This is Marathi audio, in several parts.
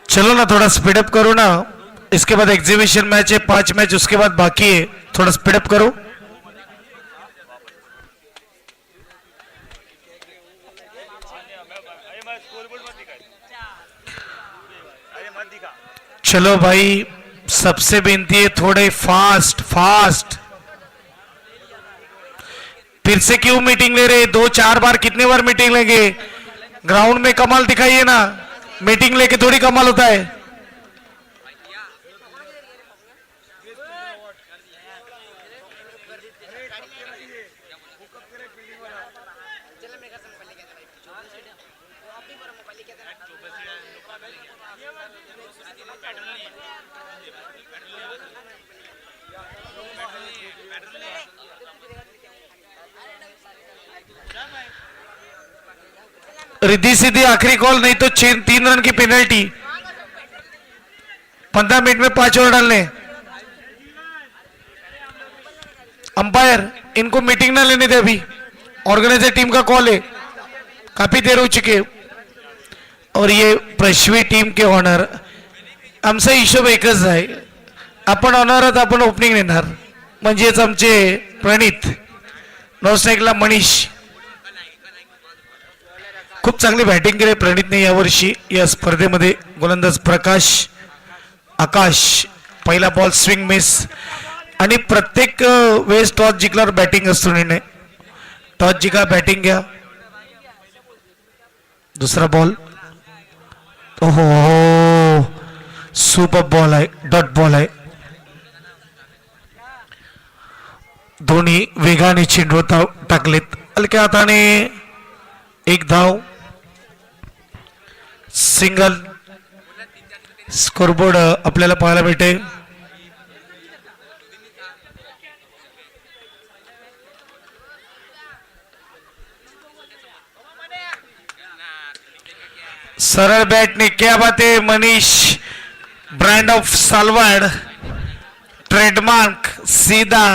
चलो ना थोड़ा स्पीड अप करो ना, इसके बाद एग्जीबिशन मैच है 5 मैच उसके बाद बाकी है, थोड़ा स्पीड अप करो। चलो भाई सबसे विनती है थोड़े फास्ट फास्ट। फिर से क्यों मीटिंग ले रहे? 2-4 बार कितने बार मीटिंग लेंगे? ग्राउंड में कमाल दिखाइए ना, मीटिंग लेके थोड़ी कमाल होता है। रिद्धि सीधी आखिरी कॉल, नहीं तो 3 रन की पेनल्टी। 15 मिनट में 5 ओवर डालने। अंपायर इनको मीटिंग ना लेने दे, अभी ऑर्गेनाइजर टीम का कॉल है, काफी देर हो चुके। और ये प्रश्वी टीम के ऑनर, आमचा हिशोब एकच आहे, आपण ऑनर आहोत, आपण ओपनिंग नेणार, म्हणजेच आमचे प्रणित, नॉस्ट्राईकला मनीष। खूप चांगली बॅटिंग केली प्रणितने यावर्षी या स्पर्धेमध्ये। गोलंदाज प्रकाश आकाश, पहिला बॉल स्विंग मिस, आणि प्रत्येक वेळेस टॉस जिंकल्यावर बॅटिंग असतो निर्णय, टॉस जिंका बॅटिंग घ्या। दुसरा बॉल, ओहो सुपर बॉल आहे, डॉट बॉल आहे, दोन्ही वेगाने चेंडू टाकलेत, हलक्या हाताने 1 धाव, सिंगल। स्कोरबोर्ड आपल्याला पाहायला भेटे। सरल बैट ने, क्या बात है मनीष, ब्रांड ऑफ सालवाड़, ट्रेडमार्क सीधा।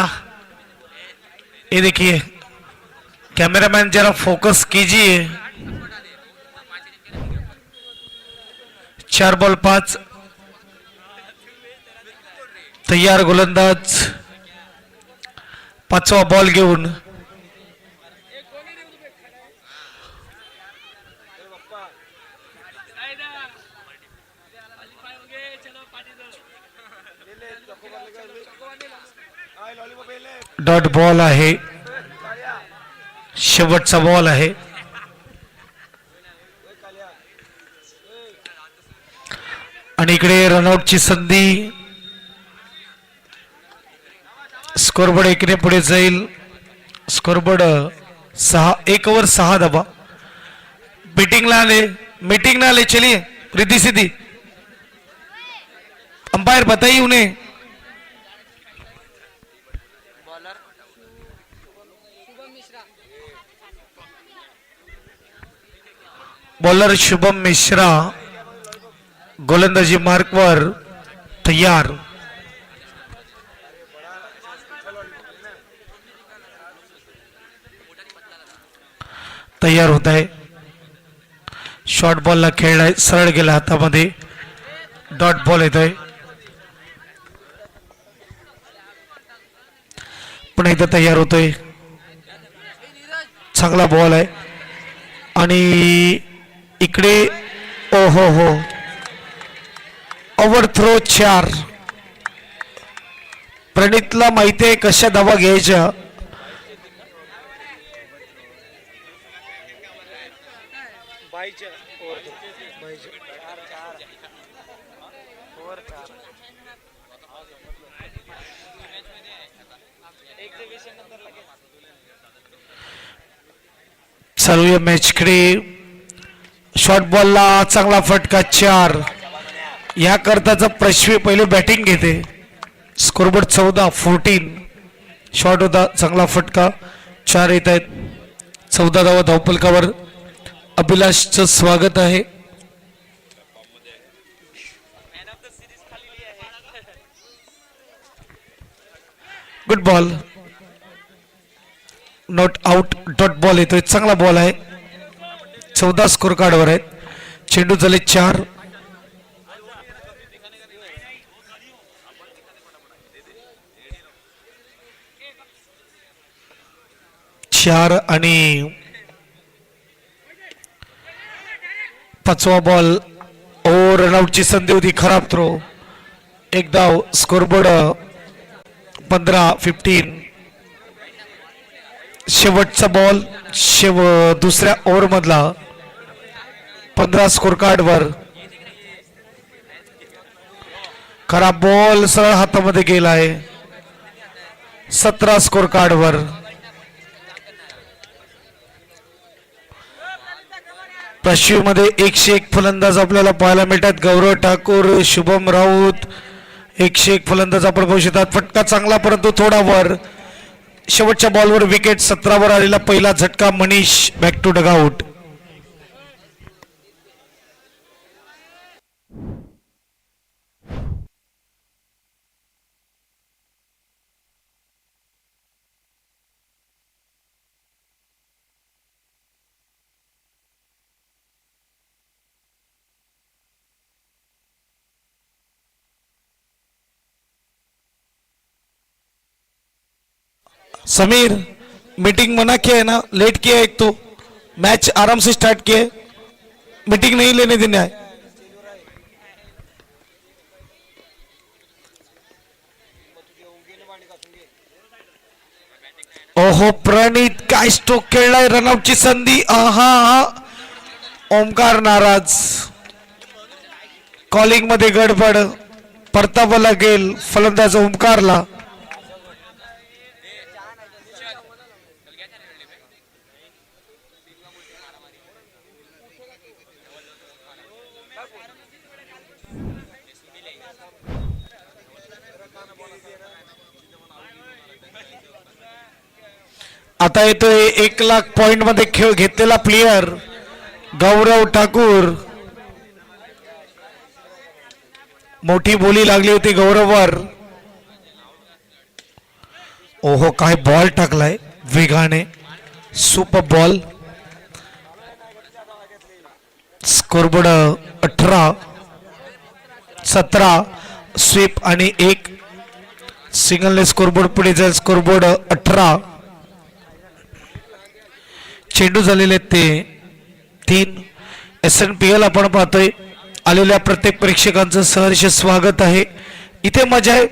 ये देखिए कैमरामैन जरा फोकस कीजिए। 4 बॉल 5, तैयार गोलंदाज 5वा बॉल घेऊन। डॉट बॉल आहे, शेवटचा बॉल आहे। आणि इकडे रनआउटची संधी, स्कोरबोर्ड 1 ने पुढे जाईल। स्कोरबोर्ड 1 ओवर 6 धावा। मीटिंगला आले, चलिए रिद्धि सीधी। अंपायर बताइए उन्हें। बॉलर शुभम मिश्रा गोलंदाजी मार्कवर तैयार। तैयार होता है, शॉर्ट बॉलला खेळलाय, सरळ गेला हातामध्ये, डॉट बॉल येतोय, पुन्हा एकदा तयार होतोय, चांगला बॉल आहे। आणि इकडे ओहो हो, ओव्हर थ्रो 4। प्रणितला माहिती आहे कशा धावा घ्यायच्या। चालू या मॅच कडे। शॉर्ट बॉलला चांगला फटका 4, या करताचा प्रश्वी पहिले बॅटिंग घेते। स्कोरबोर्ड 14, शॉर्ट होता, चांगला फटका, 4 येत आहेत। 14 धावा धावफलकावर। अभिलाषचं स्वागत आहे। Good ball, not out, dot ball येतोय, चांगला बॉल आहे। 14 स्कोर कार्डवर आहेत. चेंडू झाले 4. आणि 5वा बॉल. ओ रनआउटची संधी होती. खराब थ्रो. एक धाव. स्कोरबोर्ड 15-15. शेवटचा बॉल दुसऱ्या ओव्हर मधला. 15 स्कोर कार्डवर. खराब बॉल सरळ हातामध्ये गेलाय. 17 स्कोर कार्डवर. पश्चिममध्ये 101 फलंदाज आपल्याला पाहायला मिळतात. गौरव ठाकूर, शुभम राऊत 101 फलंदाज आपण पाहू शकतात. फटका चांगला परंतु थोडा वर. शेवटच्या बॉलवर विकेट. 17 वर आलेला पहिला झटका. Manish back to dugout. Sameer मीटिंग मना किया है ना, लेट किया एक तो. मैच आराम से स्टार्ट किए. मीटिंग नहीं लेने देना है. ओहो प्रणीत काय स्ट्रोक खेळलाय. रनआउटची संधी. आहा. ओमकार नाराज. कॉलिंग मध्ये गडबड. परतावं लागेल फलंदाज ओमकारला. आता येतोय 1 लाख पॉइंट मध्ये खेळ घेतलेला प्लेयर गौरव ठाकूर. मोठी बोली लागली होती गौरववर. ओहो काय बॉल टाकलाय वेगाने. Super ball. स्कोरबोर्ड 18-17. स्वीप आणि 1 सिंगलने स्कोरबोर्ड पुढे जाईल. स्कोरबोर्ड 18. चेंडू झालेले ते 3. SNPL आपण पाहतोय. आलेल्या प्रत्येक प्रेक्षकांचं सहर्ष स्वागत आहे. इथे मजा आहे,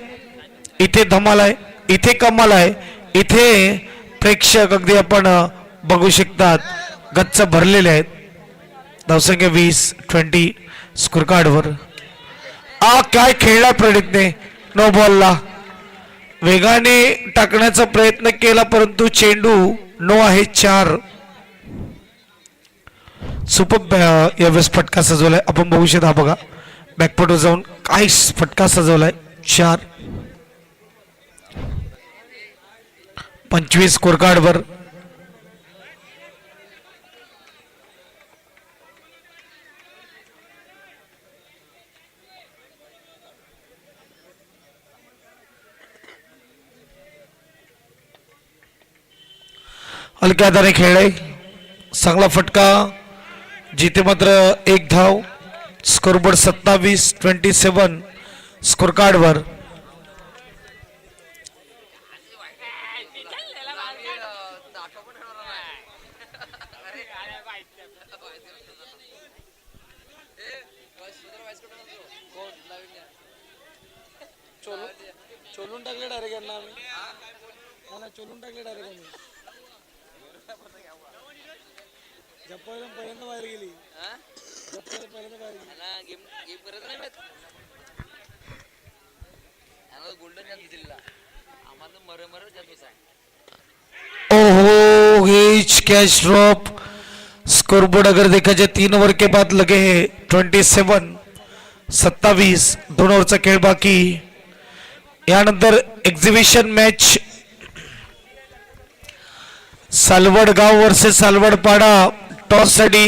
इथे धमाल आहे, इथे कमाल आहे. इथे प्रेक्षक अगदी आपण बघू शकतात गच्च भरलेले आहेत. धावसंख्या 20-20 स्कोर कार्डवर. काय खेळला प्रणीतने. नो बॉलला वेगाने टाकण्याचा प्रयत्न केला परंतु चेंडू नो आहे. 4. सुपर यावेळेस फटका सजवलाय आपण बघू शकता. बघा बॅकफुटवर जाऊन काय फटका सजवलाय. 4. 25 स्कोर कार्डवर. हलक्या हाताने खेळलाय. चांगला फटका. जिथे मात्र 1 धाव. स्कोरबोर्ड 27-27 स्कोर कार्डवर. चोलून टाकले डायरेक्ट यांना आम्ही. चोलून टाकले डायरेक्ट. पहिल्यांदा बाहेर गेली. पहिल्यांदा बाहेर गेली. गेम करत नाही गोल्डन दिलेला आम्हाला मर जातो. ओहो हिच कैच ड्रॉप. स्कोरबोर्ड अगर देखा जाए 3 ओवर के बाद लगे हैं 27-27. 2 ओव्हरचा खेळ बाकी. यानंतर एक्झिबिशन मॅच सालवडगाव वर्सेस सालवडपाडा. टॉस साठी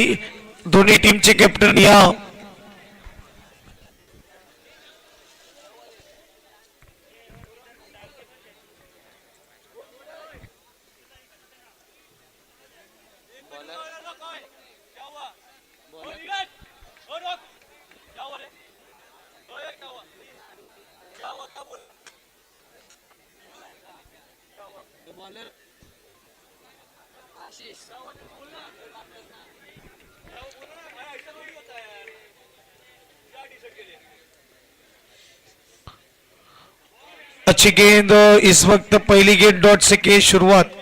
दोन्ही टीमचे कॅप्टन या. अच्छी गेंद इस वक्त पहली गेंद डॉट से की शुरुआत।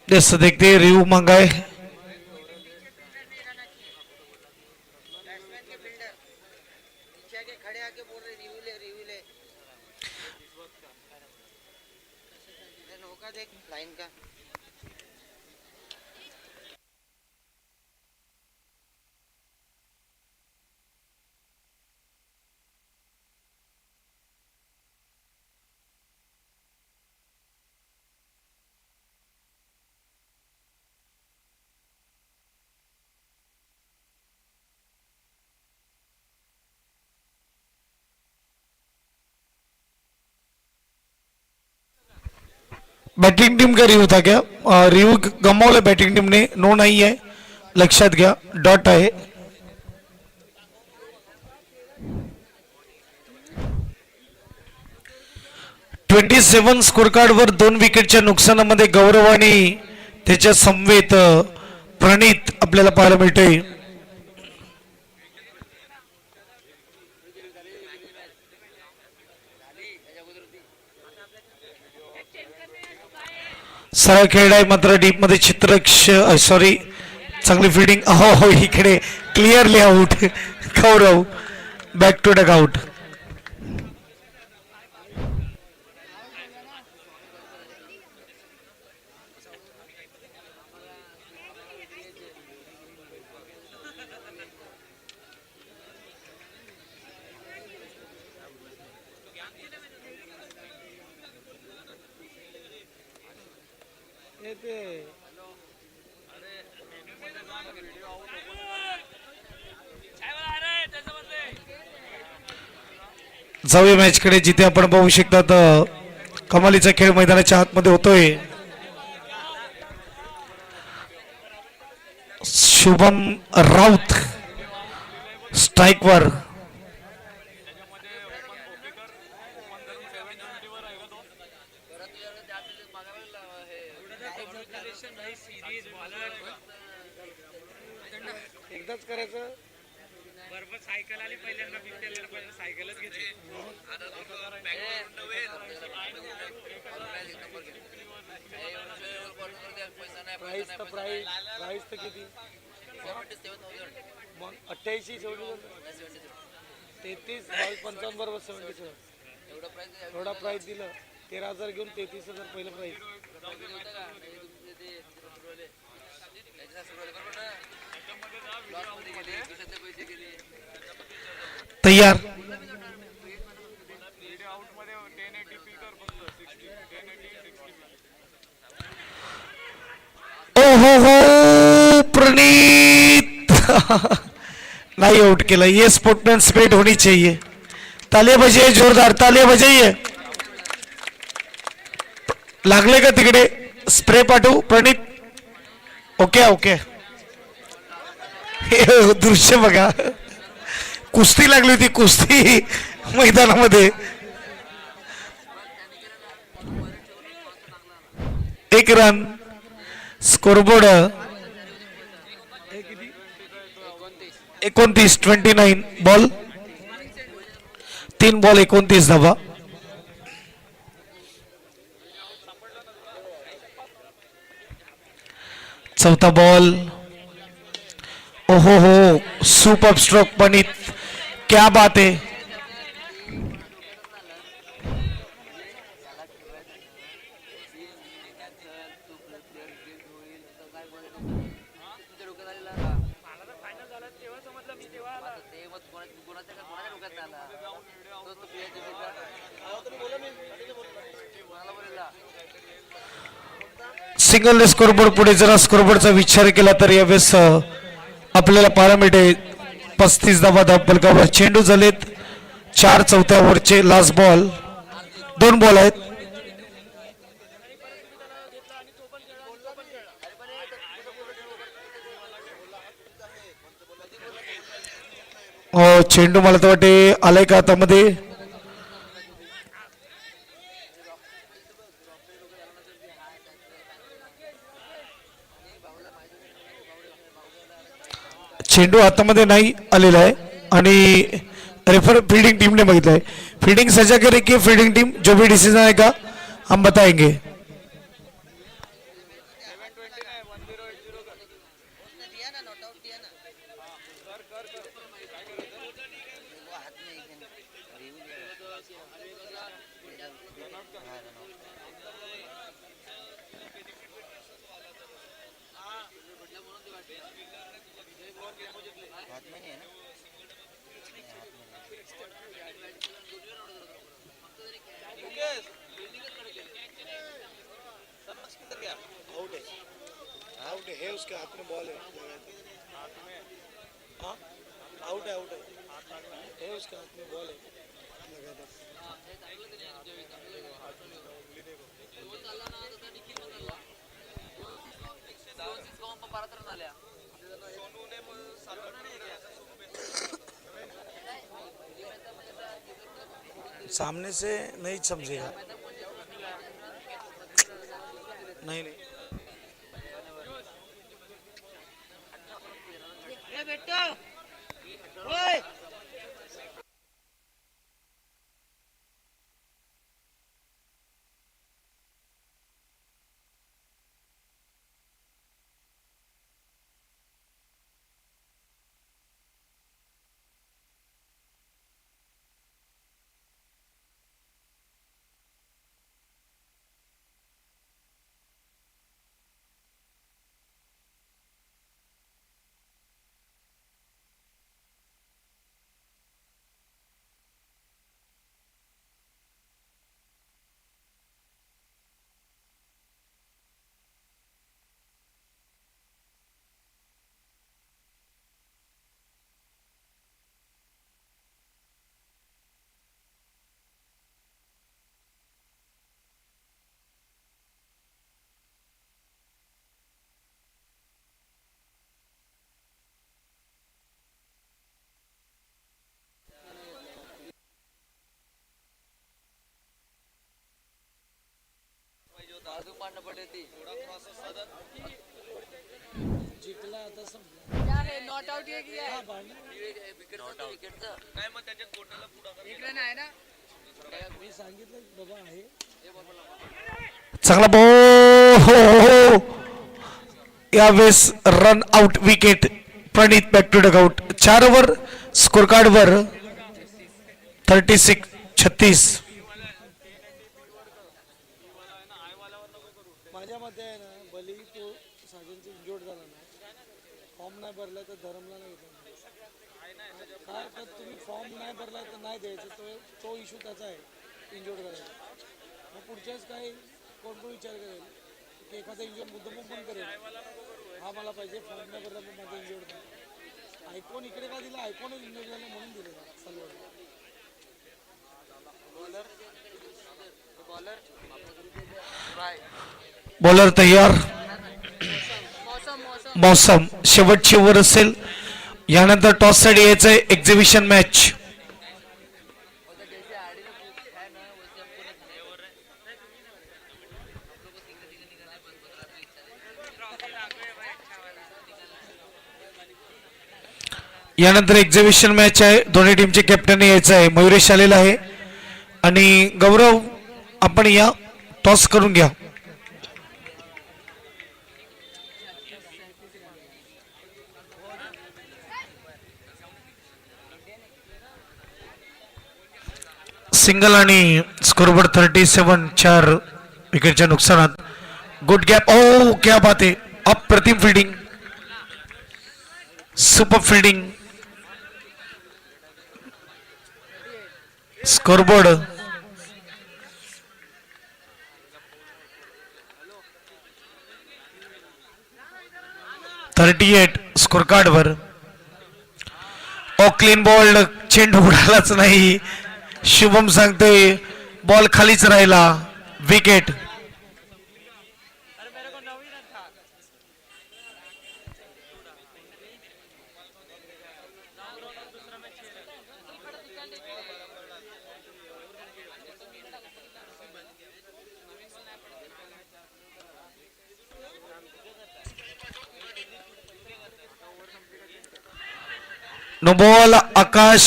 जैसे देखते हैं रिव्यू मंगाए लाइन का बैटिंग टीम का रिव्यू था क्या? रिव्यू गमावलं बैटिंग टीम ने, नो नाही आहे, लक्षात घ्या, डॉट आहे. 27 स्कोर कार्डवर 2 विकेटच्या नुकसानामध्ये गौरव आणि त्याच्या समवेत प्रणित आपल्याला पाहायला मिळतोय. सरळ खेळलाय मात्र डीप मध्ये चित्रक्ष सॉरी चांगली फिल्डिंग. हो हो इकडे clearly out. Gaurav back to dugout. जाऊया मॅच कडे जिथे आपण पाहू शकतात कमालीचा खेळ मैदानाच्या आतमध्ये होतोय. शुभम राऊत स्ट्राईकवर. एकदाच करायचं बरोबर. सायकल आली पहिल्यांदा बिबट्याला सायकलच घेतली. प्राइस तर प्राइस तर किती मग 88 33 55 बरोबर 77 एवढा प्राइस दिलं. 13,000 घेऊन 33,000 पहिलं प्राइस. तयार. ओहो हो प्रणीत नहीं आउट केला. ये स्पोर्टमैन स्पिरिट होनी चाहिए. तालियां बजाइए, जोरदार तालियां बजाइए. लागले का तिकडे स्प्रे पाठवू प्रणीत? Okay okay. हे दृश्य बघा, कुस्ती लागली होती, कुस्ती मैदानामध्ये. एक रन स्कोरबोर्ड 29 29 बॉल 3 बॉल 29 धावा. चौथा बॉल. ओहो हो सुपर स्ट्रोक पणित, क्या बात है. सिंगल स्कोरबोर्ड पुढे जरा स्कोरबोर्डचा विचार केला तर यावेळेस आपल्याला पाहायला मिळते 35 धावा धावफलकावर चेंडू झालेत 4 चौथ्या ओव्हरचे लास्ट बॉल 2 बॉल आहेत. चेंडू मला तर वाटते आलाय का हातामध्ये. चेंडू हातामध्ये नाही आलेला आहे आणि रेफर फील्डिंग टीम ने बघितलंय. फील्डिंग सजा करेगी फील्डिंग टीम. जो भी डिसीजन आएगा हम बताएंगे. आउट है उसके हाथ में बॉल है. हाँ आउट है उसके हाथ में बॉल है. सामने से नहीं समझेगा. नहीं जिंकला आता समजा. नॉट आउट हे किया है काय मग त्याच्या कोटाला पुढे एक रन आहे ना. मी सांगितलं बाबा आहे. चांगला बॉल यावेळेस run out wicket Pranit back to dugout. 4 over score card वर 36-36. माझ्या मते आहे ना भले तो साजनची इंजोर्ड झाला ना फॉर्म नाही भरला तर धरमला नाही घेतला. काय तर तुम्ही फॉर्म नाही भरला तर नाही द्यायचं. तो इश्यू त्याचा आहे इंजोर्ड करायचा. मग पुढच्याच काय कोण विचार करेल की एखादा इंजोर्ड मुद्दाम पण करेल हा मला पाहिजे फॉर्म नाही भरला पण माझा इंजोर्ड नाही. आयकॉन इकडे का दिला. आयकॉनच इंजोर्ड झाला म्हणून दिलेला सलवार. बॉलर तयार. मौसम शेवटची ओव्हर असेल. यानंतर टॉस साठी यायचंय एक्झिबिशन मॅच. यानंतर एक्झिबिशन मॅच आहे. दोन्ही टीमचे कॅप्टन यायचं आहे. मयुरेश आलेला आहे आणि गौरव आपण या टॉस करून घ्या. सिंगल आणि स्कोरबोर्ड 37. 4 विकेटच्या नुकसानात. Good gap. ओ क्या बात आहे. अप्रतिम fielding. Super fielding. Scoreboard 38 score कार्डवर. क्लीन बॉल, चेंडू उडालाच नाही. शुभम सांगतोय बॉल खालीच राहिला. Wicket. No ball. Akash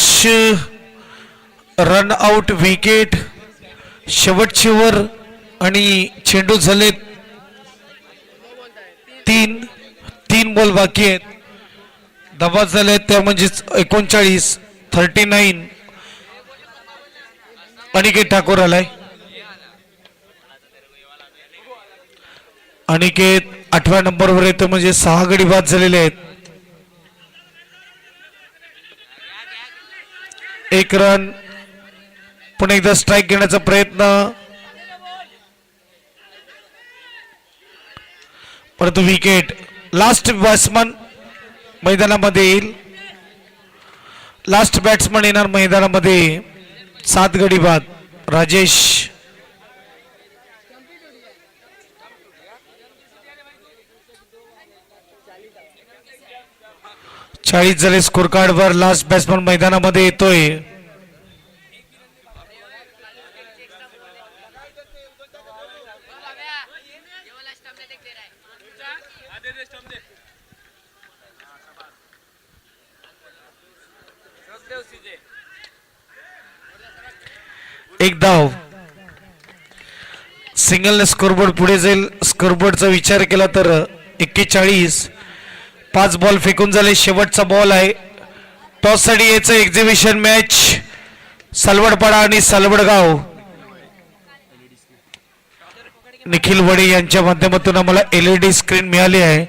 run out. Wicket. शेवटची ओव्हर आणि चेंडू झाले तीन बॉल बाकी आहेत. दबा झाले त्या म्हणजेच 39. अनिकेत ठाकूर आलाय. अनिकेत 8व्या नंबरवर येतो म्हणजे 6 गडी बाद झालेले आहेत. 1 रन. पुन्हा एकदा स्ट्राईक घेण्याचा प्रयत्न, परंतु विकेट. लास्ट बॅट्समन मैदानामध्ये येईल. लास्ट बॅट्समन येणार मैदानामध्ये. 7 गडी बाद. राजेश. चाळीस झाले स्कोर कार्डवर. लास्ट बॅट्समन मैदानामध्ये येतोय. एक धाव. सिंगलने स्कोरबोर्ड पुढे जाईल. स्कोरबोर्डचा विचार केला तर 41. 5 बॉल फेकून झाले. शेवटचा बॉल आहे. टॉस साठी यायचं एक्झिबिशन मॅच. सालवडपाडा आणि सालवडगाव. निखिल वडे यांच्या माध्यमातून आम्हाला LED स्क्रीन मिळाली आहे.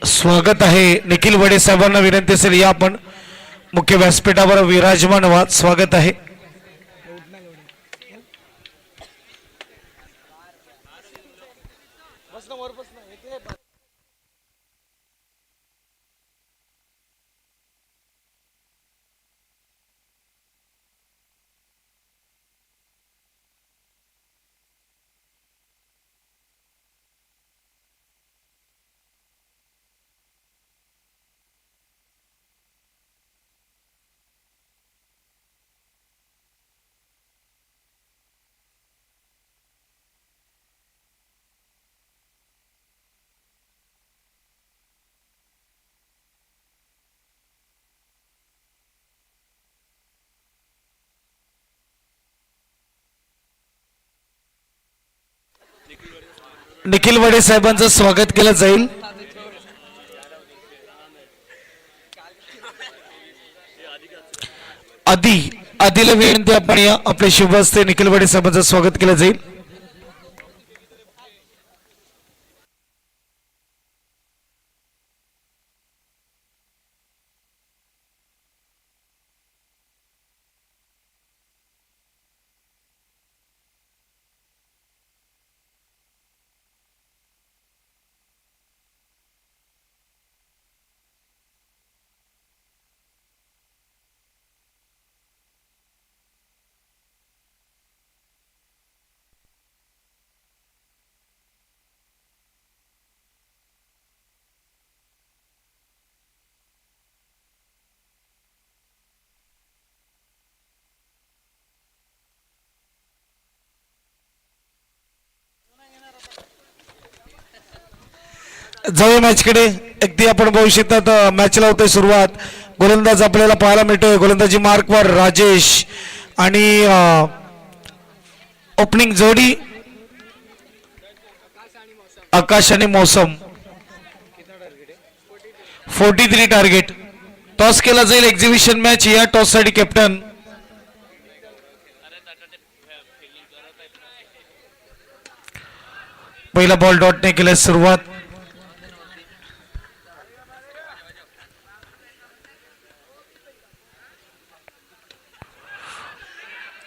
स्वागत आहे. निखिल वडे साहेबांना विनंती असेल या आपण मुख्य व्यासपीठावर विराजमान व्हा. स्वागत आहे. निखिल वडे साहेबांचं स्वागत केलं जाईल. आधीला विनंती आपण या आपले शुभ हस्ते निखिल वडे साहेबांचं स्वागत केलं जाईल. जाऊया मॅचकडे. अगदी आपण बघू शकतात मॅचला होते सुरुवात. गोलंदाज आपल्याला पाहायला मिळतोय. गोलंदाजी मार्कवर राजेश आणि ओपनिंग जोडी आकाश आणि मौसम. 43 टार्गेट. टॉस केला जाईल. Exhibition match. या टॉस साठी कॅप्टन पहिला बॉल डॉटने केला सुरुवात.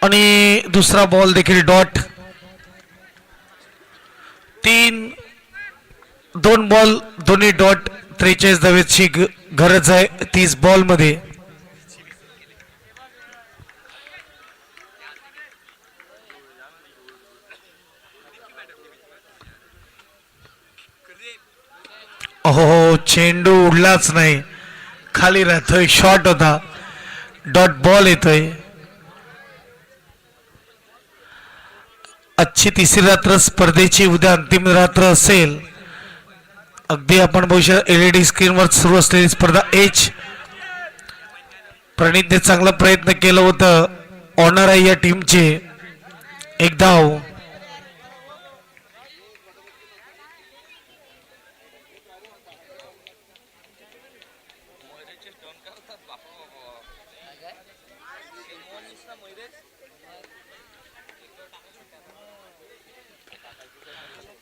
आणि दुसरा बॉल देखील डॉट. 2 बॉल दोन्ही डॉट. 43 धावेची गरज आहे 30 बॉल मध्ये. हो चेंडू उडलाच नाही, खाली राहतोय, शॉट होता, डॉट बॉल येतोय. आजची तिसरी रात्र स्पर्धेची, उद्या अंतिम रात्र असेल. अगदी आपण बघू शकता LED स्क्रीनवर सुरू असलेली स्पर्धा एच. प्रणीतने चांगला प्रयत्न केला होता, ऑनर आहे या टीमचे. एक धाव.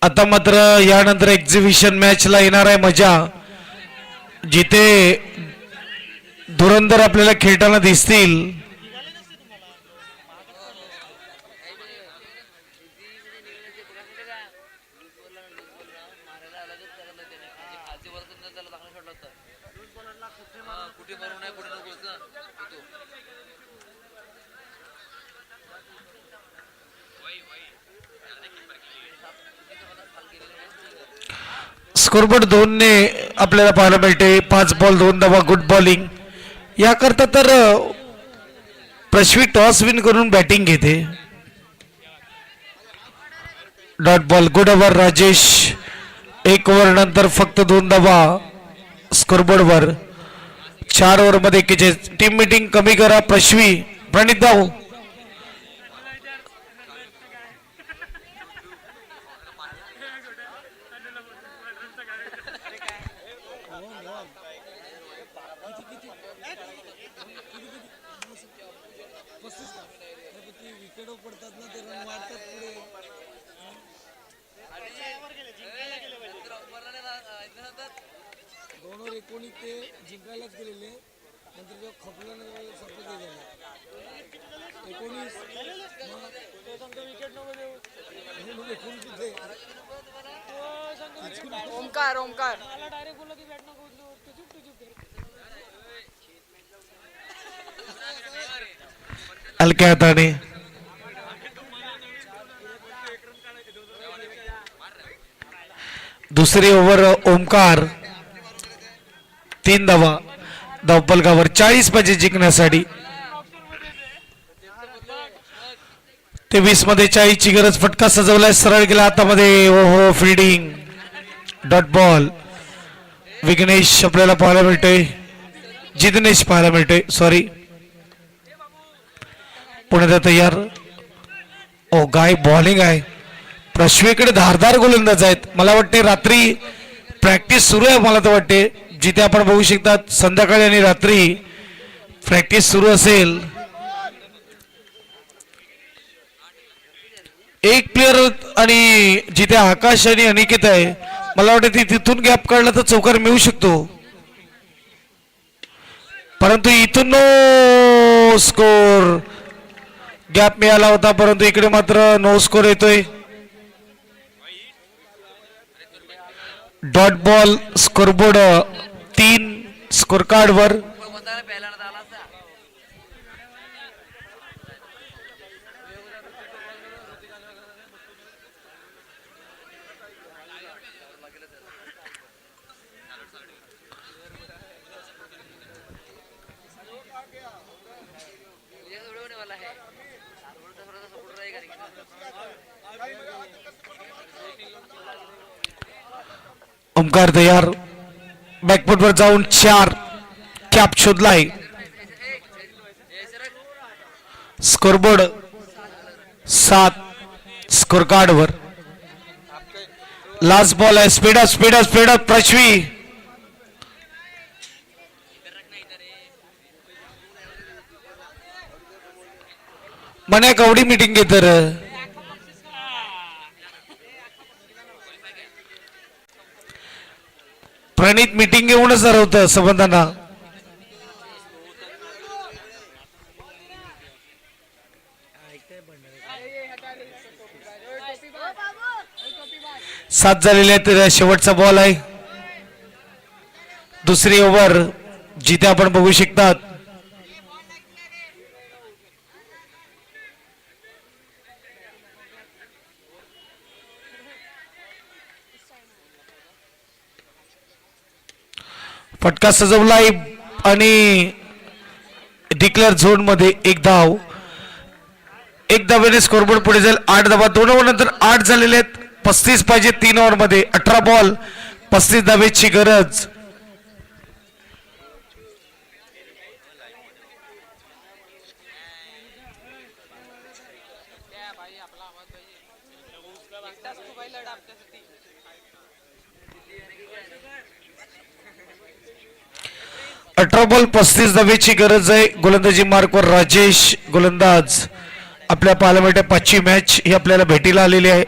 आता मात्र यानंतर एक्झिबिशन मॅचला येणार आहे मजा, जिथे धुरंधर आपल्याला खेळताना दिसतील. स्कोरबोर्ड 2 ने आपल्याला पाहायला मिळते. 5 बॉल 2 धावा, गुड बॉलिंग. याकरता तर प्रश्वी टॉस विन करून बॅटिंग घेते. Dot ball, good over Rajesh. 1 over नंतर फक्त 2 धावा स्कोरबोर्ड वर. 4 ओव्हर मध्ये 41. टीम मीटिंग कमी करा. प्रश्वी, प्रणित धाव. विकेट पडतात ना, ते रन मारतात पुढे. 2 ओव्हर 19 ते जिंकायलाच गेलेले, नंतर जेव्हा खपलं सपत झालं 19 ओमकार ओमकार हलक्या हाताने. दुसरी ओव्हर ओमकार, 3 धावा धावपलकावर. 40 पाहिजे जिंकण्यासाठी. 23 मध्ये 40 ची गरज. फटका सजवलाय, सरळ गेला हातामध्ये. ओहो, फिल्डिंग. Dot ball. विघ्नेश आपल्याला पाहायला मिळतोय, जिग्नेश पाहायला मिळतोय, सॉरी. पुण्यात तयार. ओ गाय बॉलिंग आहे. प्रश्वीकडे धारदार गोलंदाज आहेत. मला वाटते रात्री प्रॅक्टिस सुरू आहे, मला तर वाटते, जिथे आपण बघू शकता संध्याकाळी आणि रात्री प्रॅक्टिस सुरू असेल. एक प्लेअर आणि जिथे आकाश आणि अनिकेत आहे, मला वाटते तिथून गॅप काढला तर चौकार मिळू शकतो, परंतु इथून नो स्कोर. गॅप मिळाला होता, परंतु इकडे मात्र नो स्कोर येतोय. Dot ball. Scoreboard 3 score card वर. ओमकार तयार. बॅकफुट वर जाऊन 4 कॅप शोधलाय. स्कोरबोर्ड 7 स्कोर कार्ड वर. लास्ट बॉल आहे. स्पीड अप प्रश्वी. मने कवडी मीटिंग घेत. प्रणित मीटिंग घेऊनच ठरवतं संबंधांना. सात झालेले आहेत. शेवटचा बॉल आहे. दुसरी ओव्हर जिथे आपण बघू शकतात फटका सजवलाय आणि डिक्लेअर झोन मध्ये एक धाव, एक धावेने स्कोरबोर्ड पुढे जाईल. 8 धावा, 2 ओव्हर नंतर 8 झालेले आहेत. 35 पाहिजे 3 ओव्हर मध्ये. 18 बॉल 35 धावेची गरज. भाई आपला आवाज पाहिजे एकटाच तू भाई लढा आपल्यासाठी 18 बॉल 35 धावेची गरज आहे. गोलंदाजी मार्कवर राजेश गोलंदाज. आपल्या पाहायला 5वी मॅच ही आपल्याला भेटीला आलेली आहे.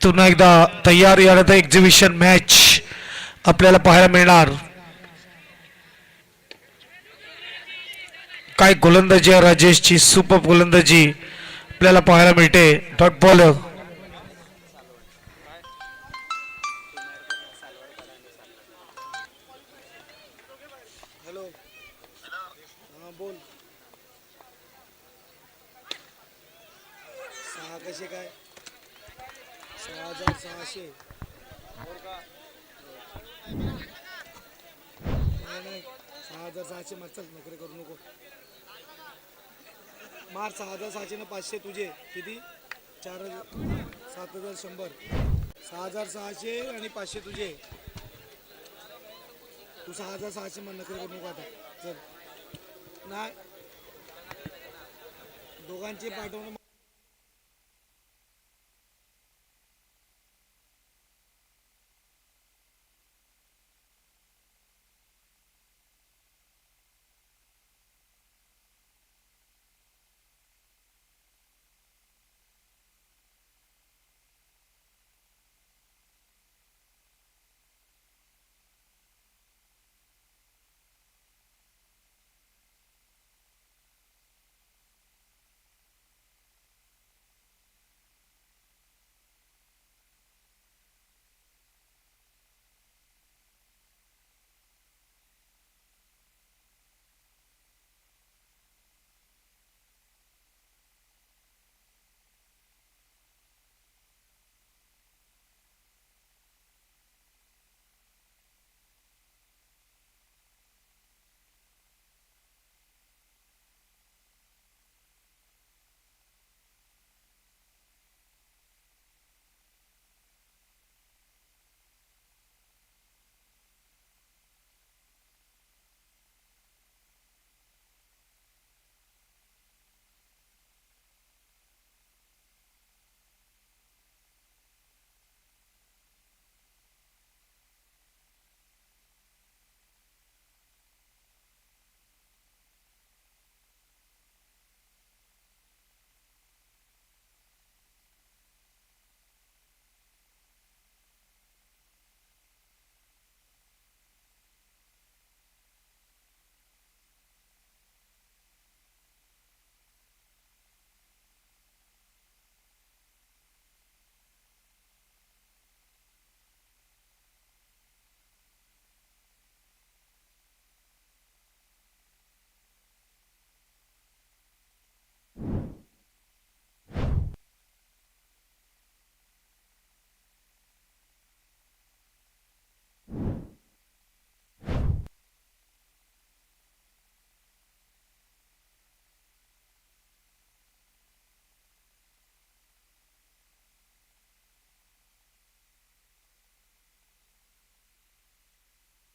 पुन्हा एकदा तयार यानंतर एक्झिबिशन मॅच आपल्याला पाहायला मिळणार. काय गोलंदाजी आहे राजेशची, सुपर गोलंदाजी आपल्याला पाहायला मिळते. डॉट बॉलर हॅलो हां बोल. 6 कसे काय? 6600. नाही 6600 मग चल नखरे करू नको. मार 6600 ने 500 तुझे किती? 7100. 6600 आणि 500 तुझे. तू 6600 मग नखरे करू नको आता. चल नाही दोघांचे पाठवणं.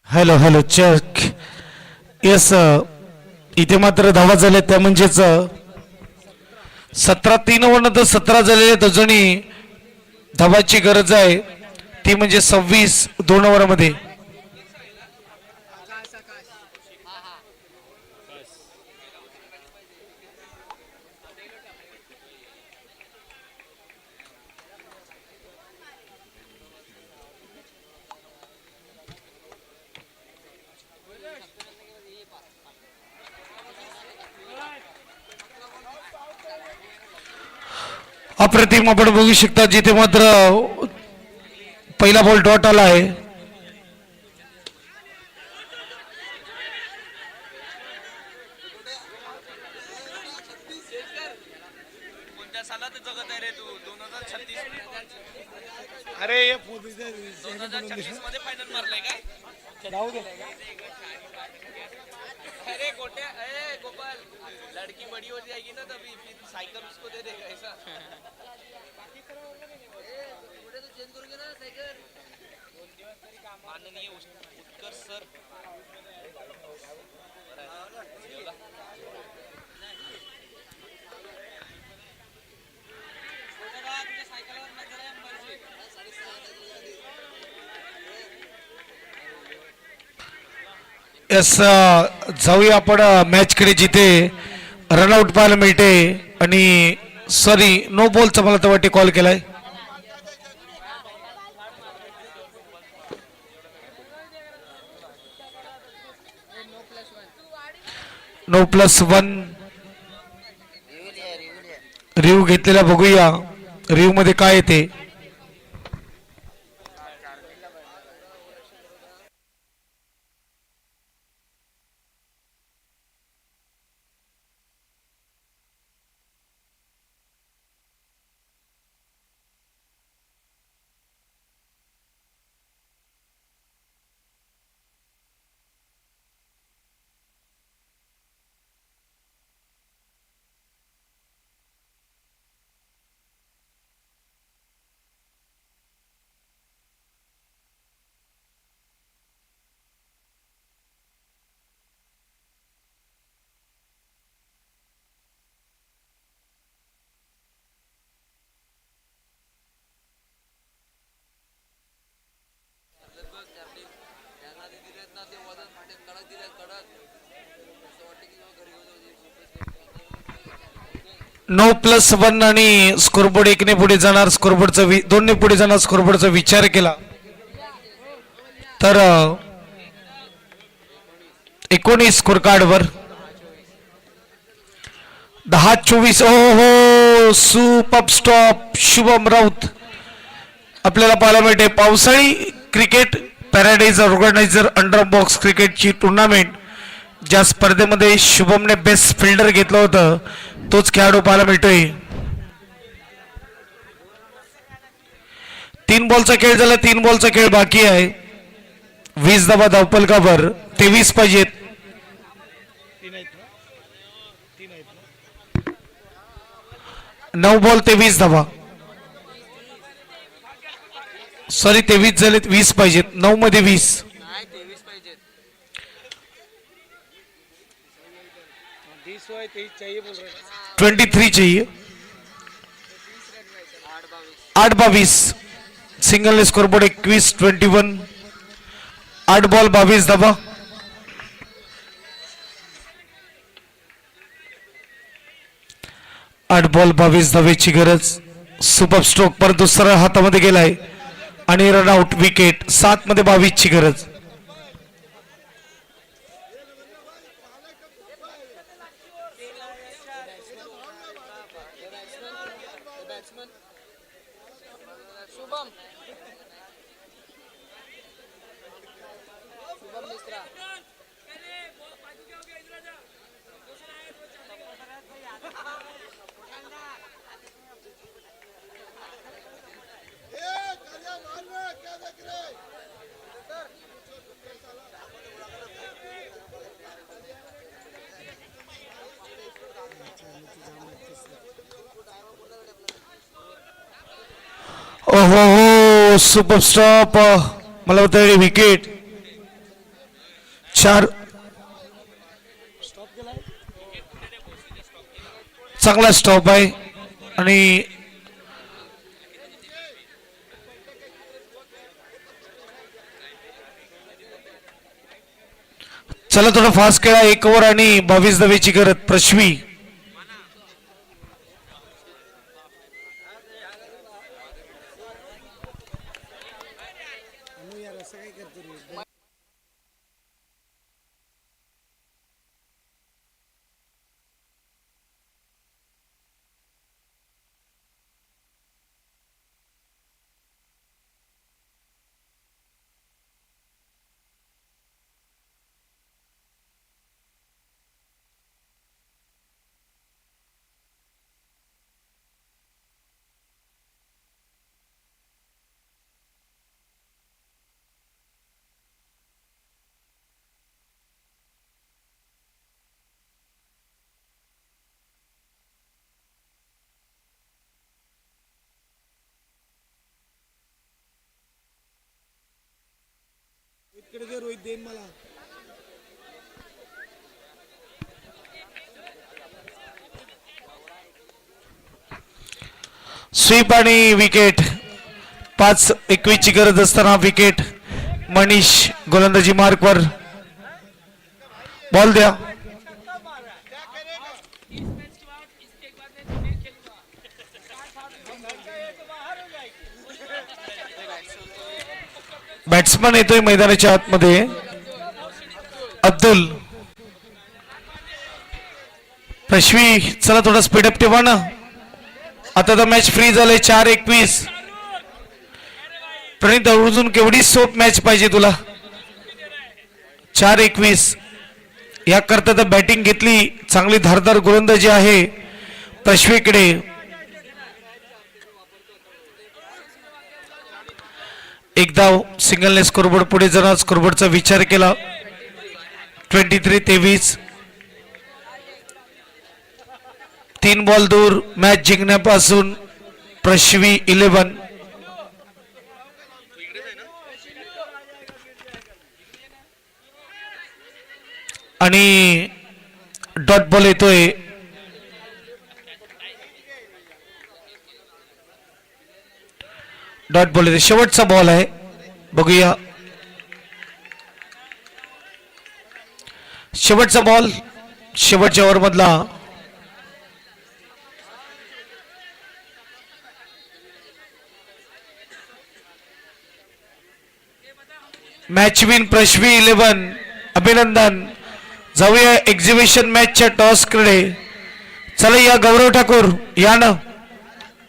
Hello hello check. येस इथे मात्र धावा झाल्या त्या म्हणजेच 17 3 ओव्हर नंतर 17 झालेले. अजूनही धावाची गरज आहे ती म्हणजे 26 2 ओव्हरमध्ये. अप्रतिम आपण बघू शकता जिथे मात्र पहिला बॉल डॉट आला आहे. मध्ये फायनल मारलाय काय जाऊ दे अरे गोट्या ए गोपाल लड़की बड़ी हो जाएगी ना तभी फिर साइकिल उसको दे देगा ऐसा पुढे तो चेंज करूंगे ना साइकिल माननीय उत्कर्ष सर यस जाऊया आपण मॅचकडे जिथे रनआउट पाहायला मिळते आणि सॉरी नो बॉलचा मला तर वाटते कॉल केलाय No+1 रिव्ह्यू घेतलेला बघूया रिव्ह्यू मध्ये काय येते No+1 आणि स्कोरबोर्ड एकने पुढे जाणार स्कोरबोर्डचा दोनने पुढे जाणार स्कोरबोर्डचा विचार केला तर 19 स्कोर कार्डवर 10-24 हो सुपर स्टॉप शुभम राऊत आपल्याला पाहायला मिळते पावसाळी cricket paradise organiser under box क्रिकेटची टुर्नामेंट ज्या स्पर्धेमध्ये शुभमने बेस्ट फिल्डर घेतलं होतं तोच खेळाडू पाहायला मिळतोय 3 बॉलचा खेळ झाला 3 बॉलचा खेळ बाकी आहे 20 धावा धावपलकावर 23 पाहिजेत 9 बॉल 23 धावा सॉरी 23 झालेत 20 पाहिजेत 9 मध्ये 20 नाही 23 पाहिजे 20 हुआ है 23 चाहिए बोल रहे हैं 23 चाहिए 8-22 सिंगल ने स्कोरबोर्ड 21-21 8 बॉल 22 धावा 8 बॉल 22 धावेची गरज सुपर स्ट्रोक पर दुसरा हातामध्ये गेलाय आणि रनआउट विकेट 7 मध्ये 22 ची गरज शुभम शुभम मिश्रा ओहो हो सुपर स्टॉप मला वाटतं विकेट 4 स्टॉप केला है चांगला स्टॉप आहे आणि चला थोडा फास्ट खेळा 1 ओव्हर आणि 22 धावेची गरज प्रश्वी अनु यार असं काय करतो रे इकडे दे रोहित, देईन मला. स्वीप आणि विकेट. 5-21 ची गरज असताना विकेट. मनीष गोलंदाजी मार्कवर. बॉल द्या. बॅट्समन येतोय मैदानाच्या आतमध्ये. अब्दुल. प्रश्वी चला थोडा स्पीडअप ठेवा ना. आता तर मॅच फ्री झालंय. 4-21. प्रणित अजून केवढी सोप मॅच पाहिजे तुला. 4-21. या करता तर बॅटिंग घेतली. चांगली धारदार गोलंदाजी आहे प्रश्वीकडे. एकदा सिंगलने स्कोरबोर्ड पुढे जाणार. स्कोरबोर्डचा विचार केला. 23-23. 3 बॉल दूर मॅच जिंकण्यापासून प्रश्वी 11. आणि डॉट बॉल येतोय. डॉट बॉल येतोय. शेवटचा बॉल आहे. बघूया शेवटचा बॉल. शेवटच्या ओव्हर मधला. मॅच विन प्रश्वी 11. अभिनंदन. जाऊया एक्झिबिशन मॅचच्या टॉस कडे. चला या गौरव ठाकूर या ना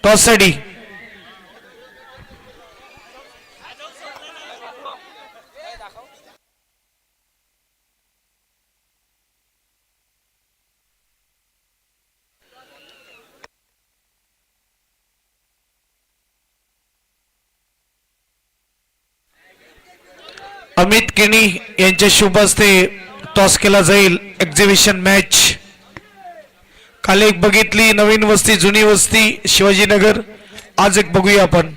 टॉस साठी. अमित केणी यांच्या शुभ हस्ते टॉस केला जाईल. Exhibition match. काल एक बघितली नवीन वस्ती जुनी वस्ती शिवाजीनगर. आज एक बघूया आपण.